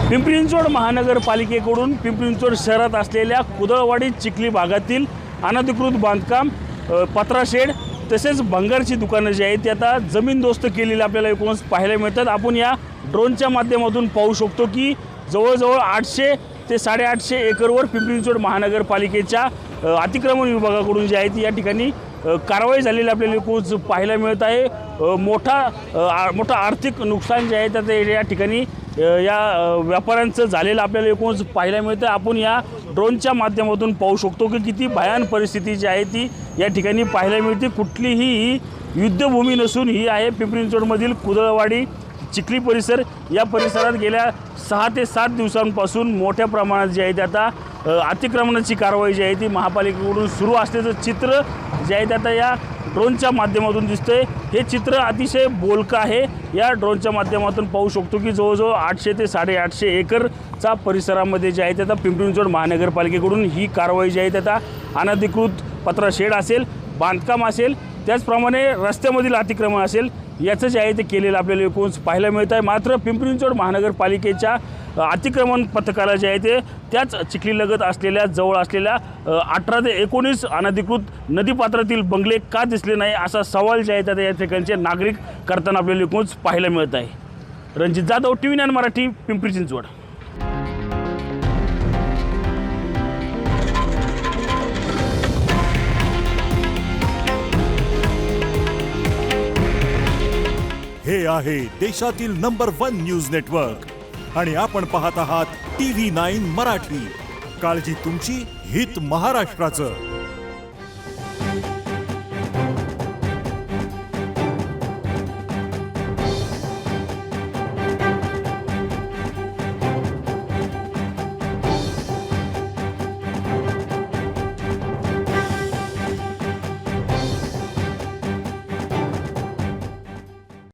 पिंपरी चिंचवड महानगरपालिकेकडून पिंपरी चिंचवड शहरात असलेल्या कुदळवाडी चिखली भागातील अनधिकृत बांधकाम, पत्रा शेड तसेच भंगारची दुकानं जी आहेत ती आता जमीनदोस्त केलेली आपल्याला एकूणच पाहायला मिळतात। आपण या ड्रोनच्या माध्यमातून पाहू शकतो की जवळजवळ 800 ते 850 एकरवर पिंपरी चिंचवड महानगरपालिकेच्या अतिक्रमण विभागाकडून जी आहे ती या ठिकाणी कारवाई झालेली आपल्याला एकूणच पाहायला मिळत आहे। मोठा आर्थिक नुकसान जे आहे ते या ठिकाणी या व्यापाऱ्यांचं झालेलं आपल्याला एकूणच पाहायला मिळतं। आपण या ड्रोनच्या माध्यमातून पाहू शकतो की किती भयान परिस्थिती जी आहे ती या ठिकाणी पाहायला मिळते। कुठलीही युद्धभूमी नसून ही आहे पिंपरी चिंचवडमधील कुदळवाडी चिखली परिसर। या परिसरात गेल्या 6 ते 7 दिवसांपासून मोठ्या प्रमाणात जे आहे ते आता अतिक्रमणाची कारवाई जी आहे ती महापालिकेकडून सुरू असल्याचं चित्र जे आहे ते आता या ड्रोनच्या माध्यमातून दिसतंय। हे चित्र अतिशय बोलकं आहे। या ड्रोनच्या माध्यमातून पाहू शकतो की जवळजवळ 800 ते 850 एकरचा परिसरामध्ये जे आहे ते आता पिंपरी चिंचवड महानगरपालिकेकडून ही कारवाई जी आहे ते आता अनधिकृत पत्रा शेड असेल, बांधकाम असेल, त्याचप्रमाणे रस्त्यामधील अतिक्रमण असेल याचं जे आहे ते केलेलं आपल्याला एकूणच पाहायला मिळत आहे। मात्र पिंपरी चिंचवड महानगरपालिकेच्या अतिक्रमण पथकाला जे आहे ते त्याच चिखलीलगत असलेल्या जवळ असलेल्या 18 ते 19 अनधिकृत नदीपात्रातील बंगले का दिसले नाही असा सवाल जे आहे ते या ठिकाणचे नागरिक करताना आपल्याला एकूणच पाहायला मिळत आहे। रणजित जाधव, TV9 मराठी, पिंपरी चिंचवड। हे आहे देशातील नंबर 1 न्यूज नेटवर्क आणि आपण पाहत आहात TV9 मराठी। काळजी तुमची, हित महाराष्ट्राचं।